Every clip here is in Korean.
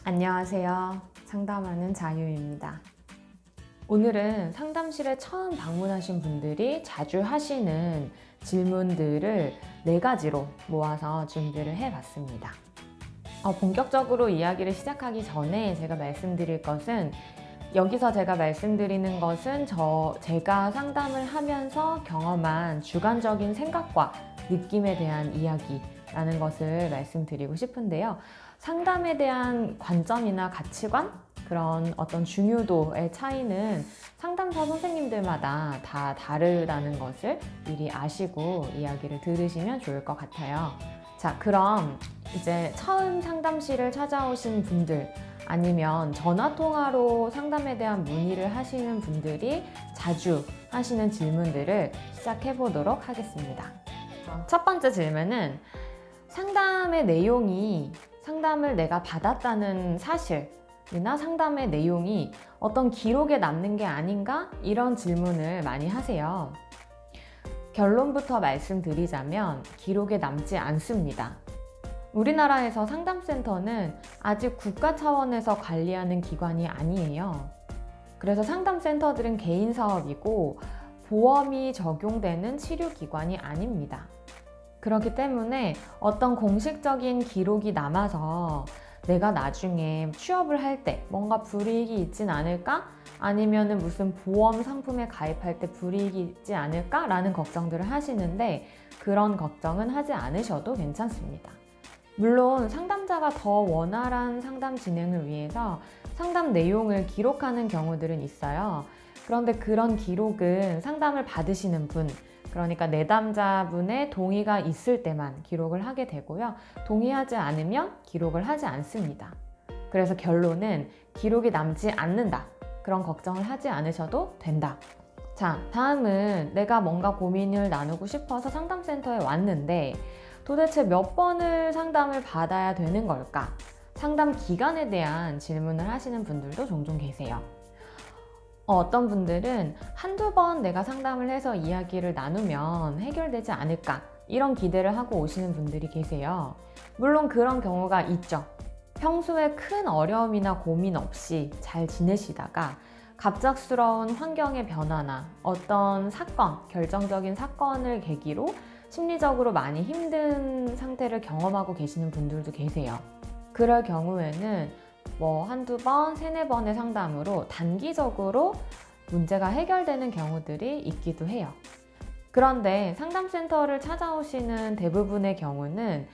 안녕하세요. 상담하는 자유입니다. 오늘은 상담실에 처음 방문하신 분들이 자주 하시는 질문들을 4가지로 모아서 준비를 해봤습니다. 본격적으로 이야기를 시작하기 전에 제가 말씀드릴 것은, 여기서 제가 말씀드리는 것은 제가 상담을 하면서 경험한 주관적인 생각과 느낌에 대한 이야기라는 것을 말씀드리고 싶은데요. 상담에 대한 관점이나 가치관, 그런 어떤 중요도의 차이는 상담사 선생님들마다 다 다르다는 것을 미리 아시고 이야기를 들으시면 좋을 것 같아요. 자, 그럼 이제 처음 상담실을 찾아오신 분들, 아니면 전화통화로 상담에 대한 문의를 하시는 분들이 자주 하시는 질문들을 시작해 보도록 하겠습니다. 첫 번째 질문은, 상담의 내용이 상담을 내가 받았다는 사실이나 상담의 내용이 어떤 기록에 남는 게 아닌가? 이런 질문을 많이 하세요. 결론부터 말씀드리자면 기록에 남지 않습니다. 우리나라에서 상담센터는 아직 국가 차원에서 관리하는 기관이 아니에요. 그래서 상담센터들은 개인 사업이고 보험이 적용되는 치료기관이 아닙니다. 그렇기 때문에 어떤 공식적인 기록이 남아서 내가 나중에 취업을 할 때 뭔가 불이익이 있진 않을까? 아니면은 무슨 보험 상품에 가입할 때 불이익이 있지 않을까? 라는 걱정들을 하시는데, 그런 걱정은 하지 않으셔도 괜찮습니다. 물론 상담자가 더 원활한 상담 진행을 위해서 상담 내용을 기록하는 경우들은 있어요. 그런데 그런 기록은 상담을 받으시는 분, 그러니까 내담자분의 동의가 있을 때만 기록을 하게 되고요. 동의하지 않으면 기록을 하지 않습니다. 그래서 결론은 기록이 남지 않는다. 그런 걱정을 하지 않으셔도 된다. 자, 다음은 내가 뭔가 고민을 나누고 싶어서 상담센터에 왔는데 도대체 몇 번을 상담을 받아야 되는 걸까? 상담 기간에 대한 질문을 하시는 분들도 종종 계세요. 어떤 분들은 한두 번 내가 상담을 해서 이야기를 나누면 해결되지 않을까, 이런 기대를 하고 오시는 분들이 계세요. 물론 그런 경우가 있죠. 평소에 큰 어려움이나 고민 없이 잘 지내시다가 갑작스러운 환경의 변화나 어떤 사건, 결정적인 사건을 계기로 심리적으로 많이 힘든 상태를 경험하고 계시는 분들도 계세요. 그럴 경우에는 한두 번, 세네 번의 상담으로 단기적으로 문제가 해결되는 경우들이 있기도 해요. 그런데 상담센터를 찾아오시는 대부분의 경우는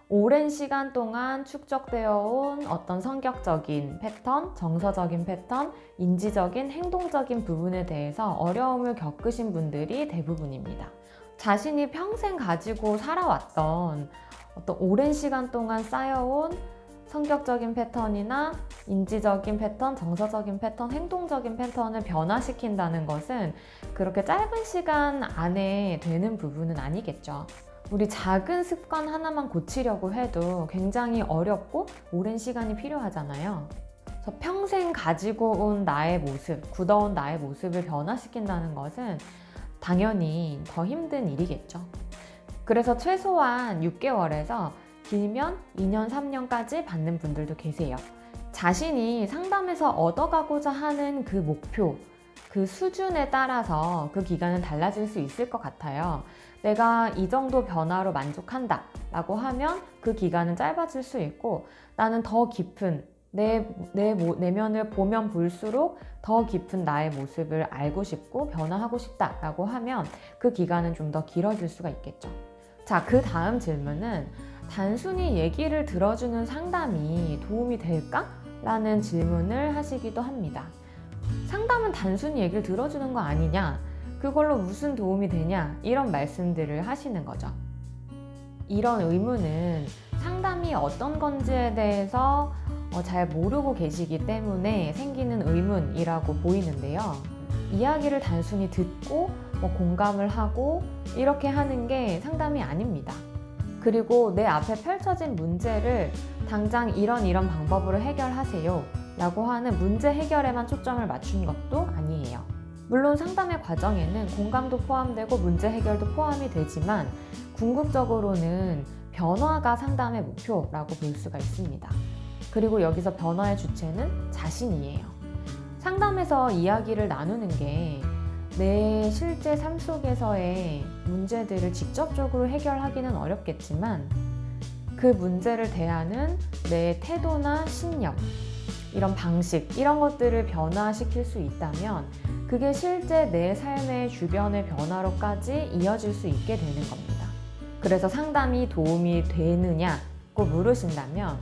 오랜 시간 동안 축적되어 온 어떤 성격적인 패턴, 정서적인 패턴, 인지적인, 행동적인 부분에 대해서 어려움을 겪으신 분들이 대부분입니다. 자신이 평생 가지고 살아왔던 어떤 오랜 시간 동안 쌓여온 성격적인 패턴이나 인지적인 패턴, 정서적인 패턴, 행동적인 패턴을 변화시킨다는 것은 그렇게 짧은 시간 안에 되는 부분은 아니겠죠. 우리 작은 습관 하나만 고치려고 해도 굉장히 어렵고 오랜 시간이 필요하잖아요. 그래서 평생 가지고 온 나의 모습, 굳어온 나의 모습을 변화시킨다는 것은 당연히 더 힘든 일이겠죠. 그래서 최소한 6개월에서 길면 2년, 3년까지 받는 분들도 계세요. 자신이 상담에서 얻어가고자 하는 그 목표, 그 수준에 따라서 그 기간은 달라질 수 있을 것 같아요. 내가 이 정도 변화로 만족한다 라고 하면 그 기간은 짧아질 수 있고, 나는 더 깊은 내 내면을 보면 볼수록 더 깊은 나의 모습을 알고 싶고 변화하고 싶다 라고 하면 그 기간은 좀 더 길어질 수가 있겠죠. 자, 그 다음 질문은, 단순히 얘기를 들어주는 상담이 도움이 될까? 라는 질문을 하시기도 합니다. 상담은 단순히 얘기를 들어주는 거 아니냐? 그걸로 무슨 도움이 되냐? 이런 말씀들을 하시는 거죠. 이런 의문은 상담이 어떤 건지에 대해서 잘 모르고 계시기 때문에 생기는 의문이라고 보이는데요. 이야기를 단순히 듣고 공감을 하고 이렇게 하는 게 상담이 아닙니다. 그리고 내 앞에 펼쳐진 문제를 당장 이런 방법으로 해결하세요 라고 하는 문제 해결에만 초점을 맞춘 것도 아니에요. 물론 상담의 과정에는 공감도 포함되고 문제 해결도 포함이 되지만 궁극적으로는 변화가 상담의 목표라고 볼 수가 있습니다. 그리고 여기서 변화의 주체는 자신이에요. 상담에서 이야기를 나누는 게 내 실제 삶 속에서의 문제들을 직접적으로 해결하기는 어렵겠지만 그 문제를 대하는 내 태도나 신념, 이런 방식, 이런 것들을 변화시킬 수 있다면 그게 실제 내 삶의 주변의 변화로까지 이어질 수 있게 되는 겁니다. 그래서 상담이 도움이 되느냐고 물으신다면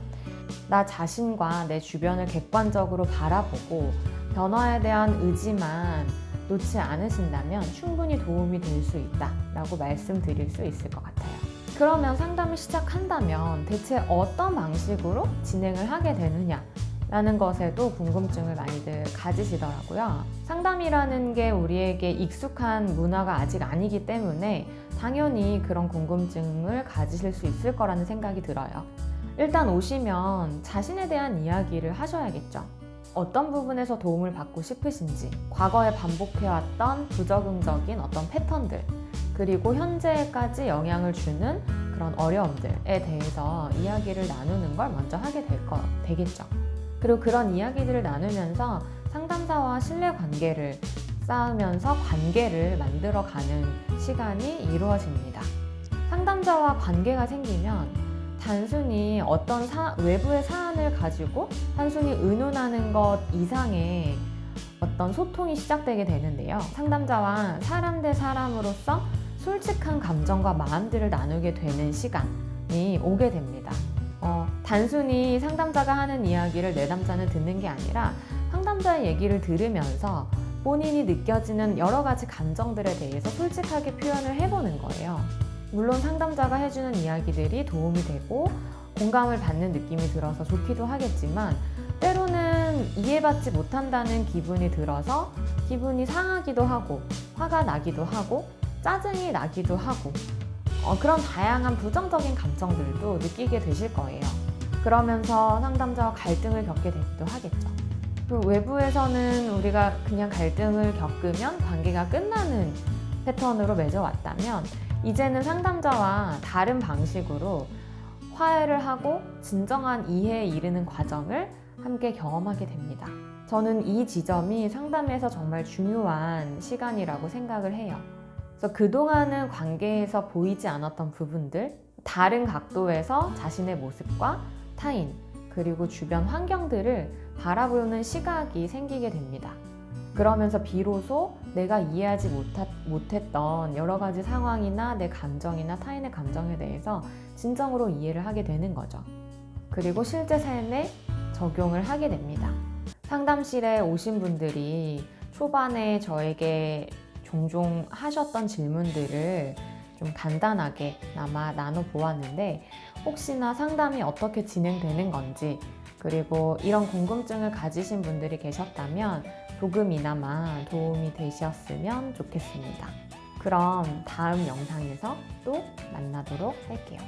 나 자신과 내 주변을 객관적으로 바라보고 변화에 대한 의지만 놓지 않으신다면 충분히 도움이 될 수 있다라고 말씀드릴 수 있을 것 같아요. 그러면 상담을 시작한다면 대체 어떤 방식으로 진행을 하게 되느냐 라는 것에도 궁금증을 많이들 가지시더라고요. 상담이라는 게 우리에게 익숙한 문화가 아직 아니기 때문에 당연히 그런 궁금증을 가지실 수 있을 거라는 생각이 들어요. 일단 오시면 자신에 대한 이야기를 하셔야겠죠. 어떤 부분에서 도움을 받고 싶으신지, 과거에 반복해왔던 부적응적인 어떤 패턴들, 그리고 현재까지 영향을 주는 그런 어려움들에 대해서 이야기를 나누는 걸 먼저 하게 되겠죠. 그리고 그런 이야기들을 나누면서 상담사와 신뢰 관계를 쌓으면서 관계를 만들어가는 시간이 이루어집니다. 상담자와 관계가 생기면 단순히 어떤 외부의 사안을 가지고 단순히 의논하는 것 이상의 어떤 소통이 시작되게 되는데요. 상담자와 사람 대 사람으로서 솔직한 감정과 마음들을 나누게 되는 시간이 오게 됩니다. 단순히 상담자가 하는 이야기를 내담자는 듣는 게 아니라 상담자의 얘기를 들으면서 본인이 느껴지는 여러 가지 감정들에 대해서 솔직하게 표현을 해보는 거예요. 물론 상담자가 해주는 이야기들이 도움이 되고 공감을 받는 느낌이 들어서 좋기도 하겠지만 때로는 이해받지 못한다는 기분이 들어서 기분이 상하기도 하고 화가 나기도 하고 짜증이 나기도 하고 그런 다양한 부정적인 감정들도 느끼게 되실 거예요. 그러면서 상담자와 갈등을 겪게 되기도 하겠죠. 그리고 외부에서는 우리가 그냥 갈등을 겪으면 관계가 끝나는 패턴으로 맺어왔다면 이제는 상담자와 다른 방식으로 화해를 하고 진정한 이해에 이르는 과정을 함께 경험하게 됩니다. 저는 이 지점이 상담에서 정말 중요한 시간이라고 생각을 해요. 그래서 그동안은 관계에서 보이지 않았던 부분들, 다른 각도에서 자신의 모습과 타인, 그리고 주변 환경들을 바라보는 시각이 생기게 됩니다. 그러면서 비로소 내가 이해하지 못했던 여러 가지 상황이나 내 감정이나 타인의 감정에 대해서 진정으로 이해를 하게 되는 거죠. 그리고 실제 삶에 적용을 하게 됩니다. 상담실에 오신 분들이 초반에 저에게 종종 하셨던 질문들을 좀 간단하게나마 나눠보았는데 혹시나 상담이 어떻게 진행되는 건지 그리고 이런 궁금증을 가지신 분들이 계셨다면 조금이나마 도움이 되셨으면 좋겠습니다. 그럼 다음 영상에서 또 만나도록 할게요.